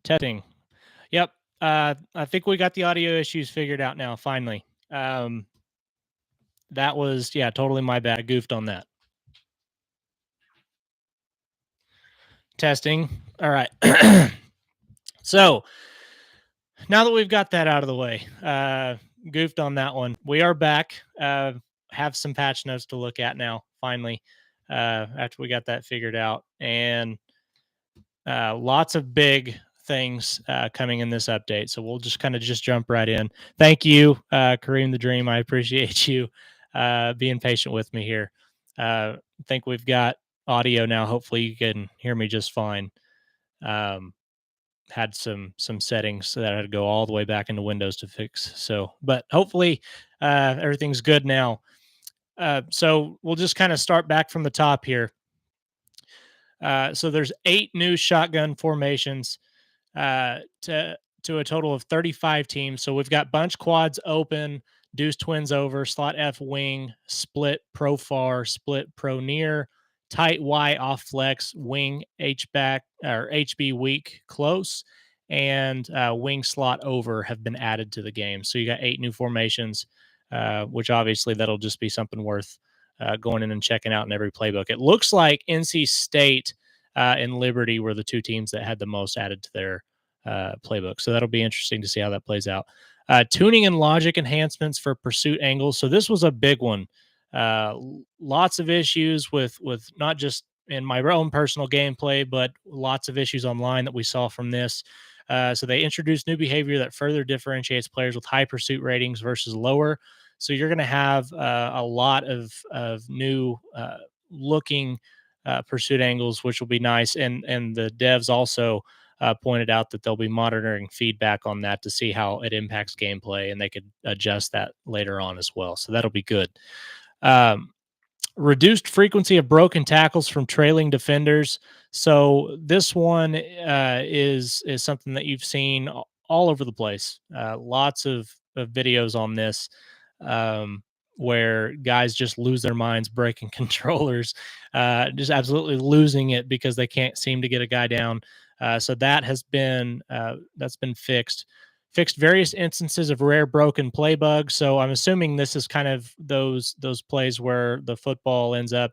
Testing. Yep. I think we got the audio issues figured out now, finally. That was, totally my bad. I goofed on that. Testing. All right. So now that we've got that out of the way, goofed on that one. We are back. Have some patch notes to look at now, finally, after we got that figured out. And lots of big things coming in this update. So we'll just kind of jump right in. Thank you, Kareem the Dream. I appreciate you being patient with me here. I think we've got audio now. Hopefully you can hear me just fine. Had some settings that I had to go all the way back into Windows to fix. So, but hopefully everything's good now. So we'll just kind of start back from the top here. So there's 8 new shotgun formations to a total of 35 teams. So we've got bunch quads open, deuce twins over, slot F wing, split pro far, split pro near, tight Y off flex, wing H back or HB weak close, and wing slot over have been added to the game. So you got 8 new formations, which obviously that'll just be something worth going in and checking out in every playbook. It looks like NC State and Liberty were the 2 teams that had the most added to their playbook. So that'll be interesting to see how that plays out. Tuning and logic enhancements for pursuit angles. So this was a big one. Lots of issues with not just in my own personal gameplay, but lots of issues online that we saw from this. So they introduced new behavior that further differentiates players with high pursuit ratings versus lower. So you're going to have a lot of new looking pursuit angles, which will be nice. And the devs also pointed out that they'll be monitoring feedback on that to see how it impacts gameplay, and they could adjust that later on as well. So that'll be good. Reduced frequency of broken tackles from trailing defenders. So this one is something that you've seen all over the place. Lots of videos on this where guys just lose their minds breaking controllers, just absolutely losing it because they can't seem to get a guy down. So that has been that's been fixed. Fixed various instances of rare broken play bugs. So I'm assuming this is kind of those plays where the football ends up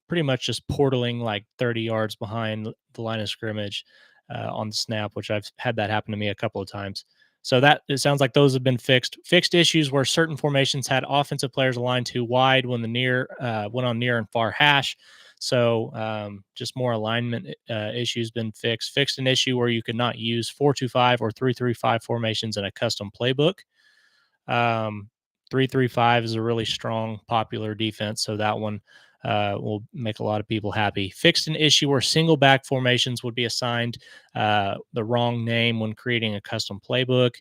pretty much just portaling like 30 yards behind the line of scrimmage on the snap, which I've had that happen to me a couple of times. So that it sounds like those have been fixed. Fixed issues where certain formations had offensive players aligned too wide when the near went on near and far hash. So just more alignment issues been fixed. Fixed an issue where you could not use 4-2-5 or 3-3-5 formations in a custom playbook. 3-3-5 is a really strong, popular defense, so that one will make a lot of people happy. Fixed an issue where single back formations would be assigned the wrong name when creating a custom playbook.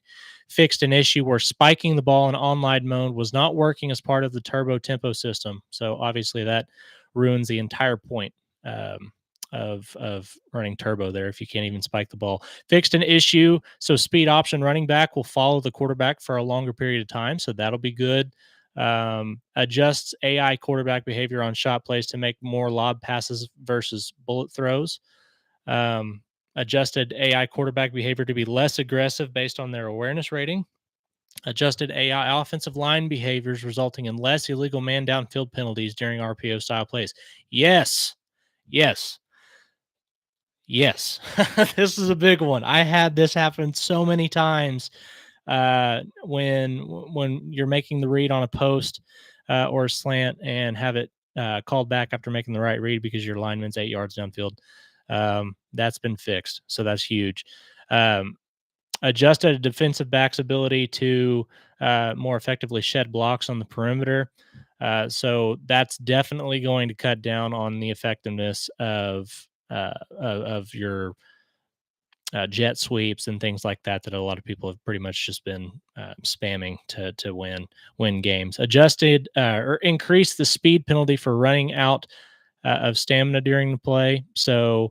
Fixed an issue where spiking the ball in online mode was not working as part of the turbo tempo system. So obviously that ruins the entire point of running turbo there if you can't even spike the ball. Fixed an issue so speed option running back will follow the quarterback for a longer period of time, so that'll be good. Adjusts AI quarterback behavior on shot plays to make more lob passes versus bullet throws. Adjusted AI quarterback behavior to be less aggressive based on their awareness rating. Adjusted AI offensive line behaviors resulting in less illegal man downfield penalties during RPO style plays. Yes. Yes. Yes. This is a big one. I had this happen so many times when you're making the read on a post or a slant and have it called back after making the right read because your lineman's 8 yards downfield. That's been fixed. So that's huge. Adjusted a defensive back's ability to more effectively shed blocks on the perimeter. So that's definitely going to cut down on the effectiveness of your jet sweeps and things like that a lot of people have pretty much just been spamming to win games. Adjusted or increased the speed penalty for running out of stamina during the play. So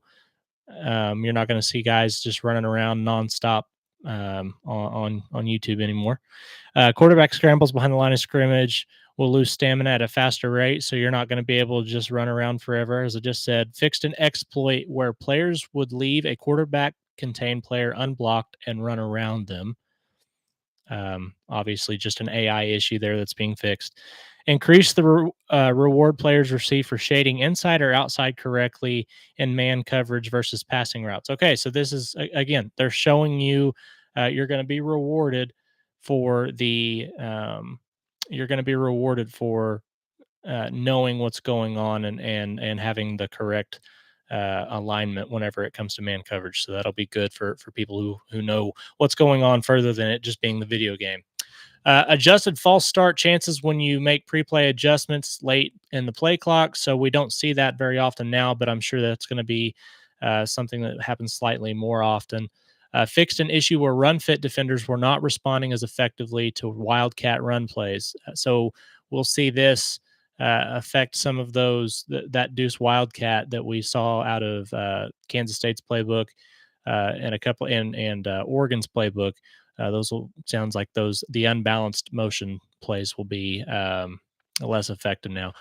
you're not going to see guys just running around nonstop on YouTube anymore. Quarterback scrambles behind the line of scrimmage will lose stamina at a faster rate, so you're not going to be able to just run around forever. As I just said, fixed an exploit where players would leave a quarterback contain player unblocked and run around them. Obviously, just an AI issue there that's being fixed. Increase the reward players receive for shading inside or outside correctly in man coverage versus passing routes. Okay, so this is again, they're showing you you're going to be rewarded for the you're going to be rewarded for knowing what's going on and having the correct alignment whenever it comes to man coverage. So that'll be good for people who know what's going on further than it just being the video game. Adjusted false start chances when you make pre-play adjustments late in the play clock. So we don't see that very often now, but I'm sure that's going to be something that happens slightly more often. Fixed an issue where run fit defenders were not responding as effectively to wildcat run plays. So we'll see this affect some of those that Deuce Wildcat that we saw out of Kansas State's playbook and a couple and Oregon's playbook. Those will sounds like those the unbalanced motion plays will be less effective now.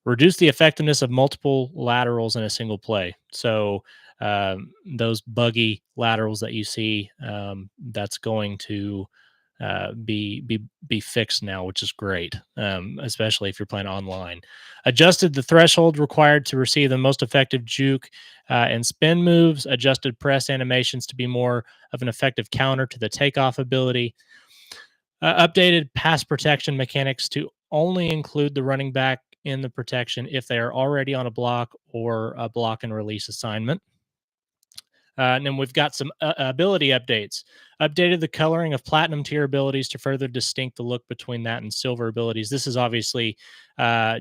Reduce the effectiveness of multiple laterals in a single play. So those buggy laterals that you see, that's going to be fixed now, which is great, especially if you're playing online. Adjusted the threshold required to receive the most effective juke and spin moves. Adjusted press animations to be more of an effective counter to the takeoff ability. Updated pass protection mechanics to only include the running back in the protection if they are already on a block or a block and release assignment. And then we've got some ability updates. Updated the coloring of platinum tier abilities to further distinct the look between that and silver abilities. This is obviously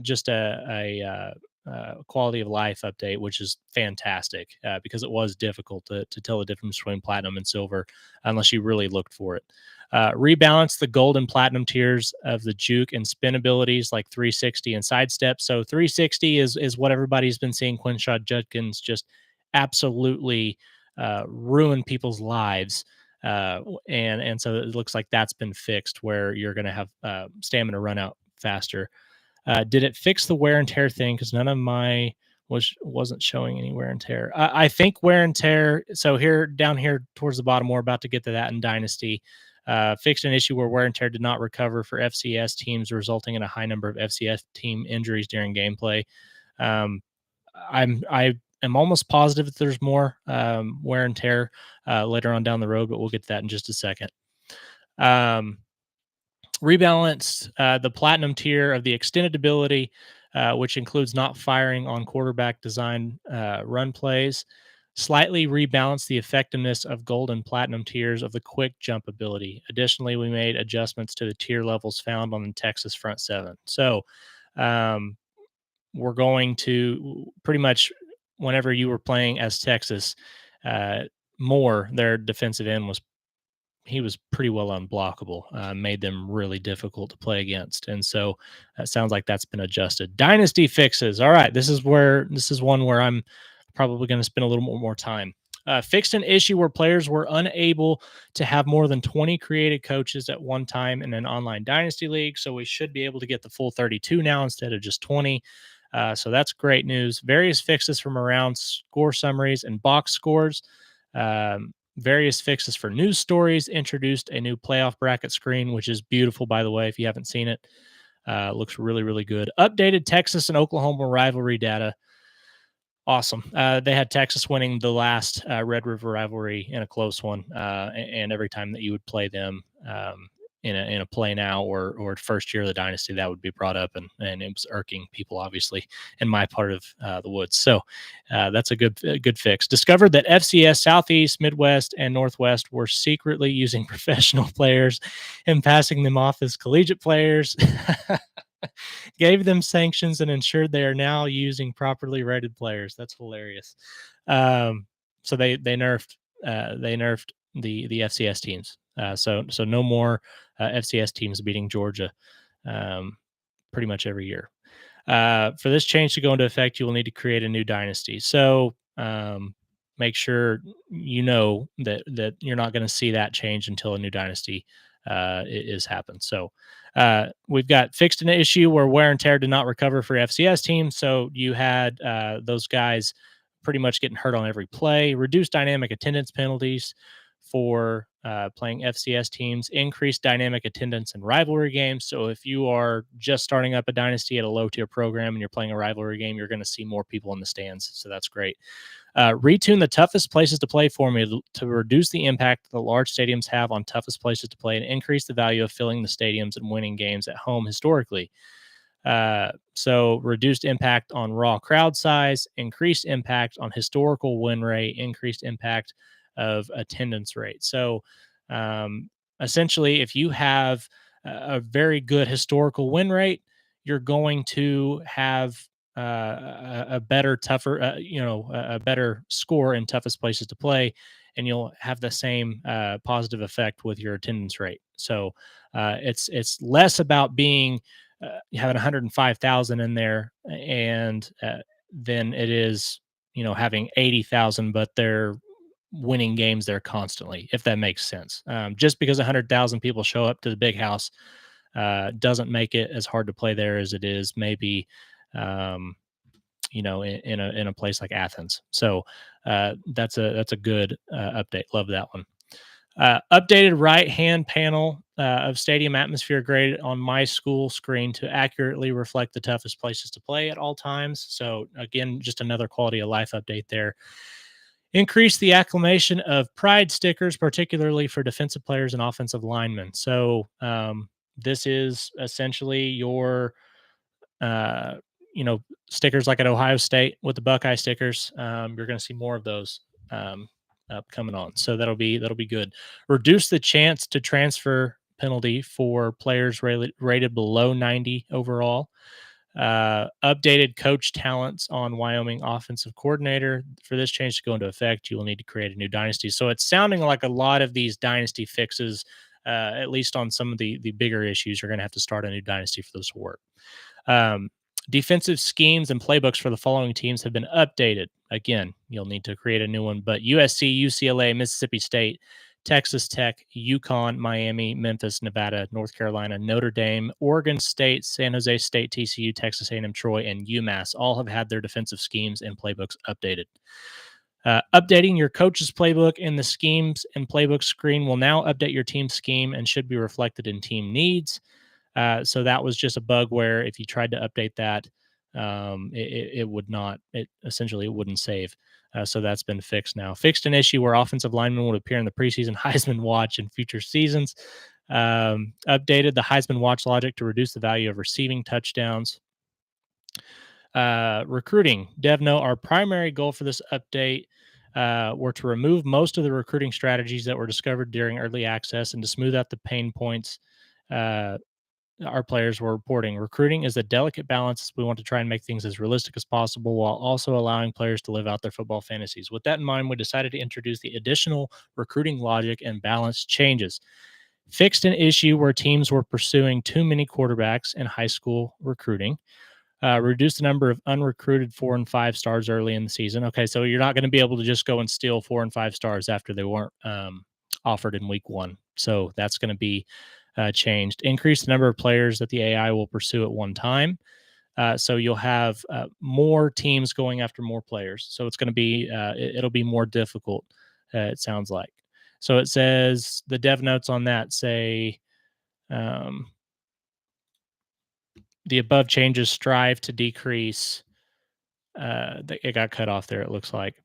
just a quality of life update, which is fantastic because it was difficult to tell the difference between platinum and silver unless you really looked for it. Rebalance the gold and platinum tiers of the juke and spin abilities like 360 and sidestep. So 360 is what everybody's been seeing Quinshot Judkins just absolutely ruin people's lives. And so it looks like that's been fixed where you're going to have stamina run out faster. Did it fix the wear and tear thing? Because none of my wasn't showing any wear and tear. I think wear and tear. So here down here towards the bottom, we're about to get to that in Dynasty. Fixed an issue where wear and tear did not recover for FCS teams, resulting in a high number of FCS team injuries during gameplay. I am almost positive that there's more wear and tear later on down the road, but we'll get to that in just a second. Rebalanced the platinum tier of the extended ability, which includes not firing on quarterback design run plays. Slightly rebalanced the effectiveness of gold and platinum tiers of the quick jump ability. Additionally, we made adjustments to the tier levels found on the Texas front seven. So we're going to pretty much whenever you were playing as Texas, their defensive end he was pretty well unblockable, made them really difficult to play against. And so it sounds like that's been adjusted. Dynasty fixes. All right. This is one where I'm probably going to spend a little more time. Fixed an issue where players were unable to have more than 20 created coaches at one time in an online Dynasty league. So we should be able to get the full 32 now instead of just 20. So that's great news. Various fixes from around score summaries and box scores. Various fixes for news stories. Introduced a new playoff bracket screen, which is beautiful, by the way, if you haven't seen it. Looks really, really good. Updated Texas and Oklahoma rivalry data. Awesome. They had Texas winning the last Red River rivalry in a close one. And every time that you would play them in a play now or first year of the dynasty, that would be brought up, and it was irking people, obviously, in my part of the woods. So that's a good fix. Discovered that FCS Southeast, Midwest, and Northwest were secretly using professional players and passing them off as collegiate players. Gave them sanctions and ensured they are now using properly rated players. That's hilarious. So they nerfed the FCS teams. So no more FCS teams beating Georgia pretty much every year. For this change to go into effect, you will need to create a new dynasty. So make sure you know that you're not going to see that change until a new dynasty is happened. So we've got fixed an issue where wear and tear did not recover for FCS teams. So you had those guys pretty much getting hurt on every play, reduce dynamic attendance penalties for playing FCS teams, increase dynamic attendance in rivalry games. So if you are just starting up a dynasty at a low tier program and you're playing a rivalry game, you're going to see more people in the stands. So that's great. Retune the toughest places to play formula to reduce the impact the large stadiums have on toughest places to play and increase the value of filling the stadiums and winning games at home historically. So reduced impact on raw crowd size, increased impact on historical win rate, increased impact of attendance rate. So essentially, if you have a very good historical win rate, you're going to have a better, tougher, a better score in toughest places to play, and you'll have the same positive effect with your attendance rate. So it's less about being having 105,000 in there, and then it is having 80,000, but they're winning games there constantly. If that makes sense, just because 100,000 people show up to the big house doesn't make it as hard to play there as it is maybe. Um, in a place like Athens. So that's a good update. Love that one. Updated right hand panel of stadium atmosphere graded on my school screen to accurately reflect the toughest places to play at all times. So, again, just another quality of life update there. Increase the acclamation of pride stickers, particularly for defensive players and offensive linemen. So, this is essentially your uh, stickers like at Ohio State with the Buckeye stickers. You're going to see more of those coming on, so that'll be good. Reduce the chance to transfer penalty for players rated below 90 overall. Updated coach talents on Wyoming offensive coordinator. For this change to go into effect, you will need to create a new dynasty. So it's sounding like a lot of these dynasty fixes, at least on some of the bigger issues, you're going to have to start a new dynasty for those to work. Um, Defensive schemes and playbooks for the following teams have been updated. Again, you'll need to create a new one, but USC, UCLA, Mississippi State, Texas Tech, UConn, Miami, Memphis, Nevada, North Carolina, Notre Dame, Oregon State, San Jose State, TCU, Texas A&M, Troy, and UMass all have had their defensive schemes and playbooks updated. Updating your coach's playbook in the schemes and playbook screen will now update your team scheme and should be reflected in team needs. So that was just a bug where if you tried to update that, it would not. It essentially it wouldn't save. So that's been fixed now. Fixed an issue where offensive linemen would appear in the preseason Heisman Watch in future seasons. Updated the Heisman Watch logic to reduce the value of receiving touchdowns. Recruiting. DevNote, our primary goal for this update were to remove most of the recruiting strategies that were discovered during early access and to smooth out the pain points our players were reporting. Recruiting is a delicate balance. We want to try and make things as realistic as possible while also allowing players to live out their football fantasies. With that in mind, we decided to introduce the additional recruiting logic and balance changes. Fixed an issue where teams were pursuing too many quarterbacks in high school recruiting. Reduce the number of unrecruited 4 and 5 stars early in the season. Okay, so you're not going to be able to just go and steal 4 and 5 stars after they weren't offered in week 1. So that's going to be changed. Increase the number of players that the AI will pursue at one time. So you'll have more teams going after more players. So it's going to be, it'll be more difficult, it sounds like. So it says the dev notes on that say the above changes strive to decrease. It got cut off there, it looks like.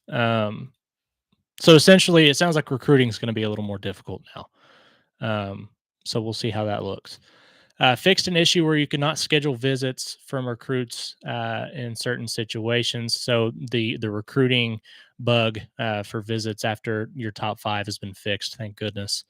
So essentially, it sounds like recruiting is going to be a little more difficult now. So we'll see how that looks. Fixed an issue where you could not schedule visits from recruits in certain situations. So the recruiting bug for visits after your top 5 has been fixed. Thank goodness.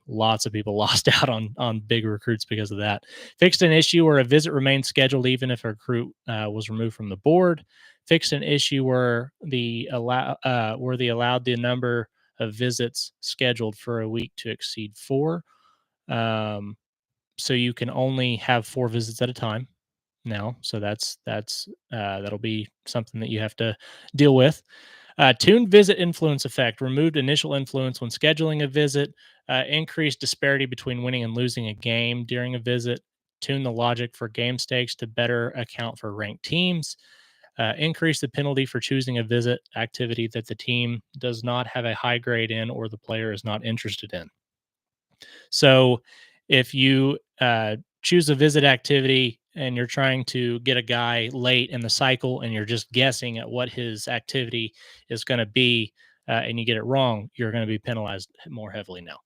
Lots of people lost out on big recruits because of that. Fixed an issue where a visit remained scheduled even if a recruit was removed from the board. Fixed an issue where they allowed the number of visits scheduled for a week to exceed 4. So you can only have 4 visits at a time now. So that'll be something that you have to deal with. Tuned visit influence effect removed initial influence when scheduling a visit. Increased disparity between winning and losing a game during a visit. Tune the logic for game stakes to better account for ranked teams. Increase the penalty for choosing a visit activity that the team does not have a high grade in or the player is not interested in. So if you choose a visit activity and you're trying to get a guy late in the cycle and you're just guessing at what his activity is going to be, and you get it wrong, you're going to be penalized more heavily now.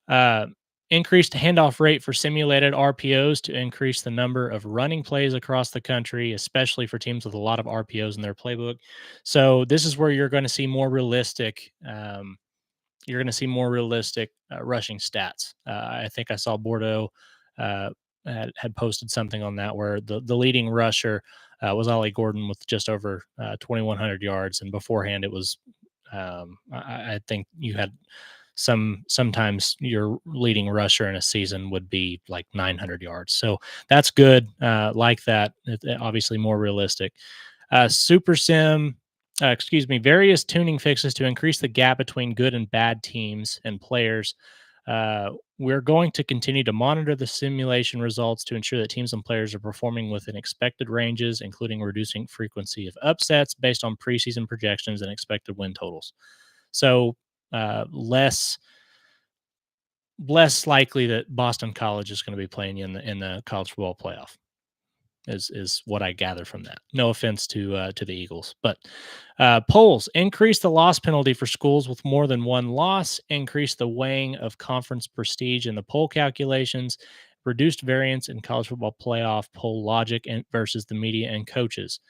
Uh, Increased handoff rate for simulated RPOs to increase the number of running plays across the country, especially for teams with a lot of RPOs in their playbook. So this is where you're going to see more realistic. You're going to see more realistic rushing stats. I think I saw Bordeaux uh, had posted something on that where the leading rusher was Ollie Gordon with just over 2,100 yards, and beforehand it was I think you had sometimes your leading rusher in a season would be like 900 yards. So that's good. Like that, obviously more realistic. Super Sim, various tuning fixes to increase the gap between good and bad teams and players. We're going to continue to monitor the simulation results to ensure that teams and players are performing within expected ranges, including reducing frequency of upsets based on preseason projections and expected win totals. So less likely that Boston College is going to be playing you in the college football playoff is what I gather from that. No offense to the Eagles, but polls increase the loss penalty for schools with more than one loss, increase the weighing of conference prestige in the poll calculations, reduced variance in college football playoff poll logic and versus the media and coaches.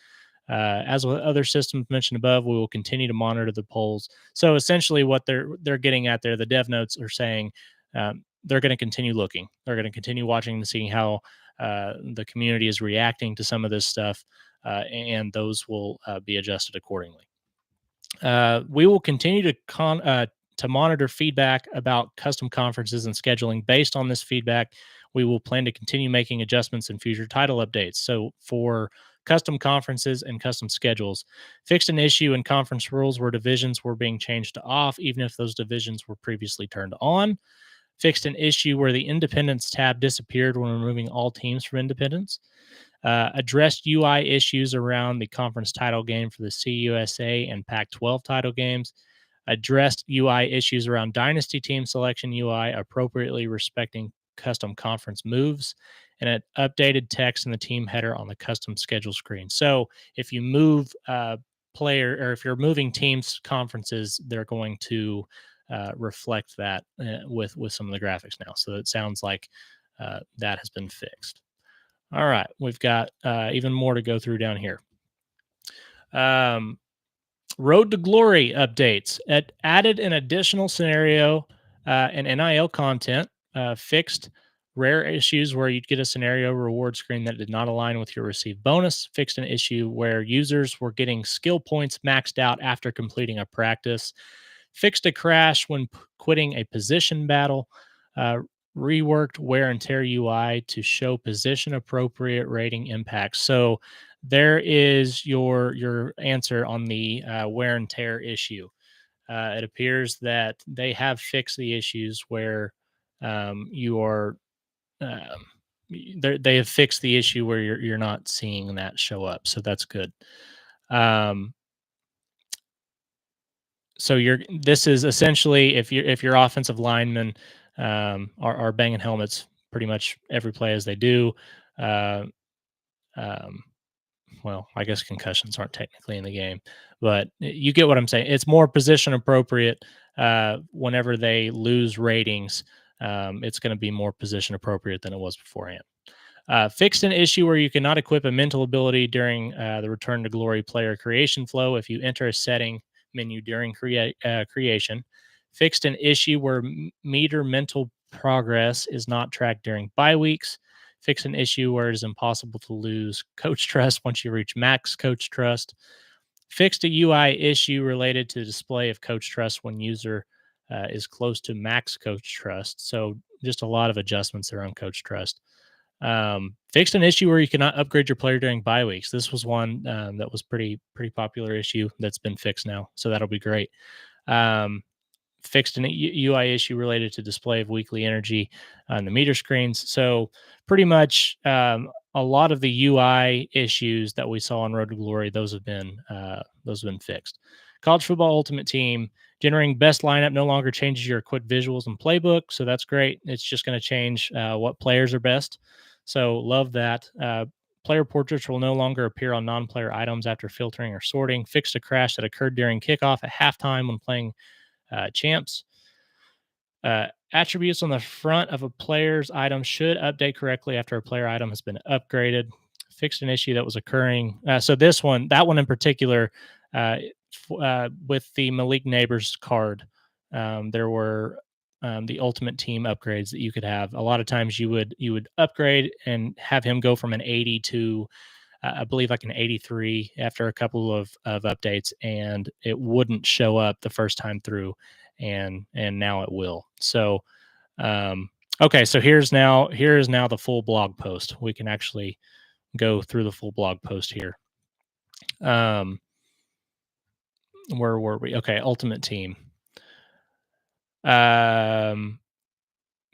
As with other systems mentioned above, we will continue to monitor the polls. So essentially, what they're getting at there, the dev notes are saying they're going to continue looking. They're going to continue watching to see how the community is reacting to some of this stuff, and those will be adjusted accordingly. We will continue to monitor feedback about custom conferences and scheduling. Based on this feedback, we will plan to continue making adjustments in future title updates. So for custom conferences and custom schedules, fixed an issue in conference rules where divisions were being changed to off, even if those divisions were previously turned on. Fixed an issue where the independence tab disappeared when removing all teams from independence. Addressed UI issues around the conference title game for the CUSA and Pac 12 title games. Addressed UI issues around dynasty team selection UI, appropriately respecting custom conference moves. And it updated text in the team header on the custom schedule screen. So if you move if you're moving teams conferences, they're going to reflect that with some of the graphics now. So it sounds like that has been fixed. All right, we've got even more to go through down here. Road to Glory updates. It added an additional scenario and NIL content, fixed rare issues where you'd get a scenario reward screen that did not align with your received bonus, fixed an issue where users were getting skill points maxed out after completing a practice, fixed a crash when quitting a position battle, reworked wear and tear UI to show position appropriate rating impacts. So there is your answer on the wear and tear issue. It appears that they have fixed the issues where you are. They have fixed the issue where you're not seeing that show up, so that's good. So this is essentially if your offensive linemen are banging helmets pretty much every play as they do. Uh, um, well, I guess concussions aren't technically in the game, but you get what I'm saying. It's more position appropriate whenever they lose ratings. It's going to be more position appropriate than it was beforehand. Fixed an issue where you cannot equip a mental ability during the Return to Glory player creation flow if you enter a setting menu during creation. Fixed an issue where meter mental progress is not tracked during bye weeks. Fixed an issue where it is impossible to lose coach trust once you reach max coach trust. Fixed a UI issue related to display of coach trust when user is close to max coach trust. So just a lot of adjustments around coach trust. Fixed an issue where you cannot upgrade your player during bye weeks. This was one that was pretty popular issue that's been fixed now, so that'll be great. Fixed an UI issue related to display of weekly energy on the meter screens. So pretty much a lot of the UI issues that we saw on Road to Glory, those have been fixed. College Football Ultimate Team generating best lineup no longer changes your quick visuals and playbook, so that's great. It's just going to change what players are best. So love that. Player portraits will no longer appear on non-player items after filtering or sorting. Fixed a crash that occurred during kickoff at halftime when playing champs. Attributes on the front of a player's item should update correctly after a player item has been upgraded. Fixed an issue that was occurring. So that one in particular, with the Malik Neighbors card, there were the Ultimate Team upgrades that you could have. A lot of times you would upgrade and have him go from an 80 to I believe like an 83 after a couple of updates, and it wouldn't show up the first time through, and now it will. So okay, so here is now the full blog post. We can actually go through the full blog post here. Where were we? Okay, Ultimate Team.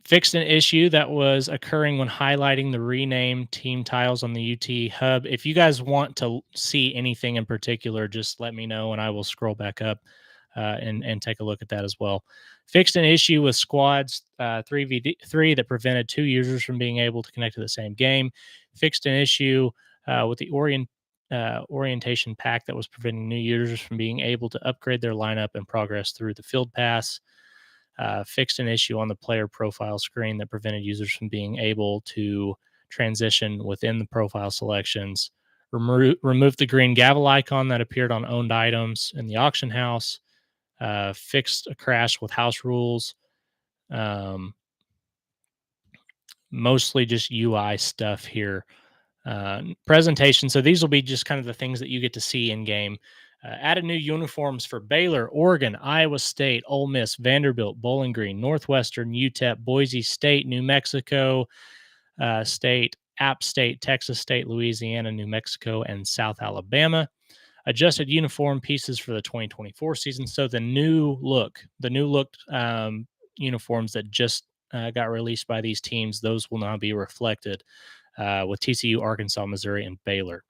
Fixed an issue that was occurring when highlighting the renamed team tiles on the UT hub. If you guys want to see anything in particular, just let me know and I will scroll back up and take a look at that as well. Fixed an issue with squads 3v3 that prevented two users from being able to connect to the same game. Fixed an issue with the orientation pack that was preventing new users from being able to upgrade their lineup and progress through the field pass. Fixed an issue on the player profile screen that prevented users from being able to transition within the profile selections. Removed the green gavel icon that appeared on owned items in the auction house. Fixed a crash with house rules. Mostly just UI stuff here. Presentation. So these will be just kind of the things that you get to see in game. Added new uniforms for Baylor, Oregon, Iowa State, Ole Miss, Vanderbilt, Bowling Green, Northwestern, UTEP, Boise State, New Mexico State, App State, Texas State, Louisiana, New Mexico, and South Alabama. Adjusted uniform pieces for the 2024 season. So the new look uniforms that just got released by these teams, those will now be reflected with TCU, Arkansas, Missouri, and Baylor.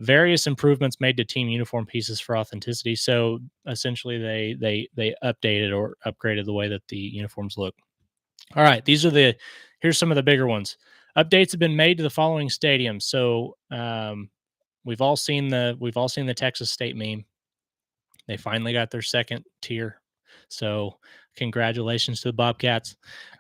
Various improvements made to team uniform pieces for authenticity. So essentially, they updated or upgraded the way that the uniforms look. All right, here's some of the bigger ones. Updates have been made to the following stadiums. So we've all seen the Texas State meme. They finally got their second tier. So congratulations to the Bobcats.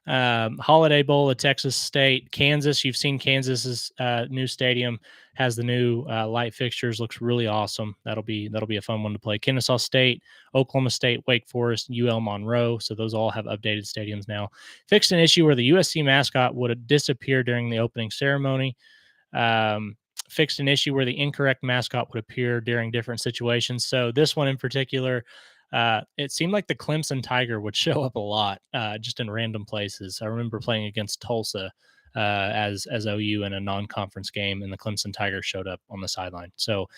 Holiday Bowl at Texas State. Kansas, you've seen Kansas's new stadium has the new light fixtures. Looks really awesome. That'll be a fun one to play. Kennesaw State, Oklahoma State, Wake Forest, UL Monroe. So those all have updated stadiums now. Fixed an issue where the USC mascot would have disappeared during the opening ceremony. Fixed an issue where the incorrect mascot would appear during different situations. So this one in particular, it seemed like the Clemson Tiger would show up a lot, just in random places. I remember playing against Tulsa as OU in a non-conference game, and the Clemson Tiger showed up on the sideline. So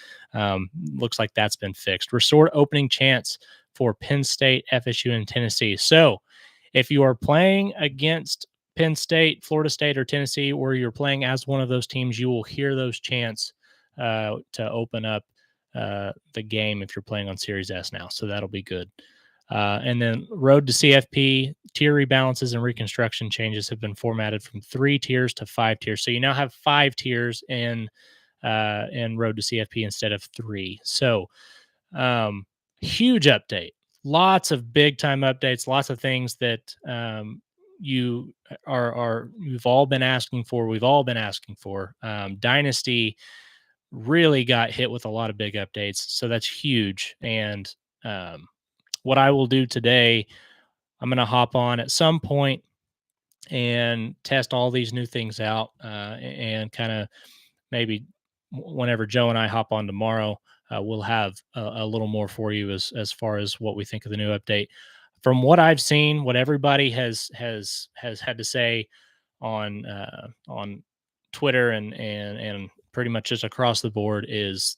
looks like that's been fixed. Restored opening chance for Penn State, FSU, and Tennessee. So if you are playing against Penn State, Florida State, or Tennessee, or you're playing as one of those teams, you will hear those chants to open up the game if you're playing on Series S now. So that'll be good. And then Road to CFP, tier rebalances and reconstruction changes have been formatted from 3 tiers to 5 tiers. So you now have 5 tiers in Road to CFP instead of 3. So huge update. Lots of big time updates, lots of things that you've all been asking for. We've all been asking for. Dynasty really got hit with a lot of big updates, so that's huge. And what I will do today, I'm going to hop on at some point and test all these new things out, and kind of maybe whenever Joe and I hop on tomorrow, we'll have a little more for you as far as what we think of the new update. From what I've seen, what everybody has had to say on Twitter and pretty much just across the board is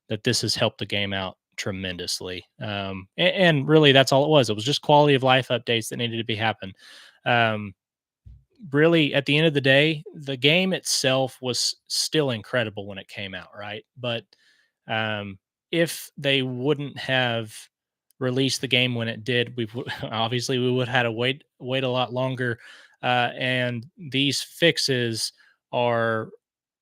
that this has helped the game out tremendously. And really, that's all it was. It was just quality of life updates that needed to be happen. really, at the end of the day, the game itself was still incredible when it came out, right? But um, if they wouldn't have released the game when it did, obviously we would have had to wait a lot longer. And these fixes are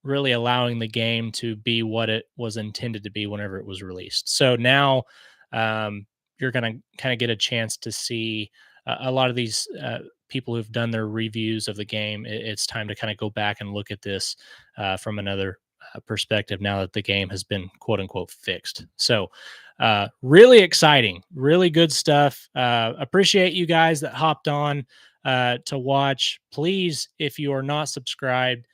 really allowing the game to be what it was intended to be whenever it was released. So now you're going to kind of get a chance to see a lot of these people who've done their reviews of the game. It's time to kind of go back and look at this from another perspective now that the game has been quote unquote fixed. So, really exciting, really good stuff. Appreciate you guys that hopped on to watch. Please, if you are not subscribed,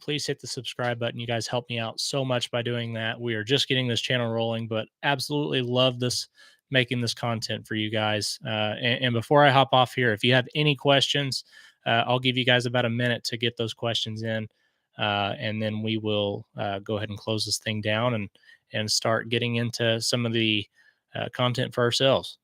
please hit the subscribe button. You guys help me out so much by doing that. We are just getting this channel rolling, but absolutely love this making this content for you guys. And before I hop off here, if you have any questions, I'll give you guys about a minute to get those questions in, and then we will go ahead and close this thing down and start getting into some of the content for ourselves.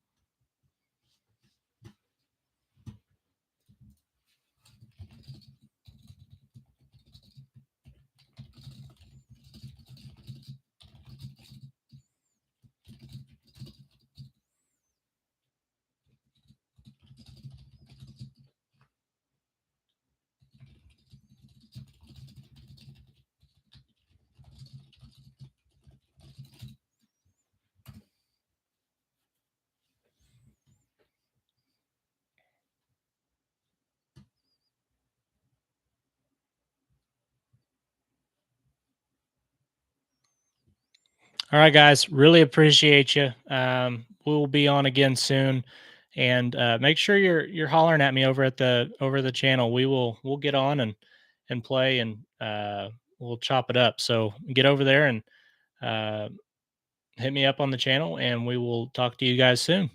All right, guys, really appreciate you. We will be on again soon, and make sure you're hollering at me over the channel. We'll get on and play, and we'll chop it up. So get over there and uh, hit me up on the channel, and we will talk to you guys soon.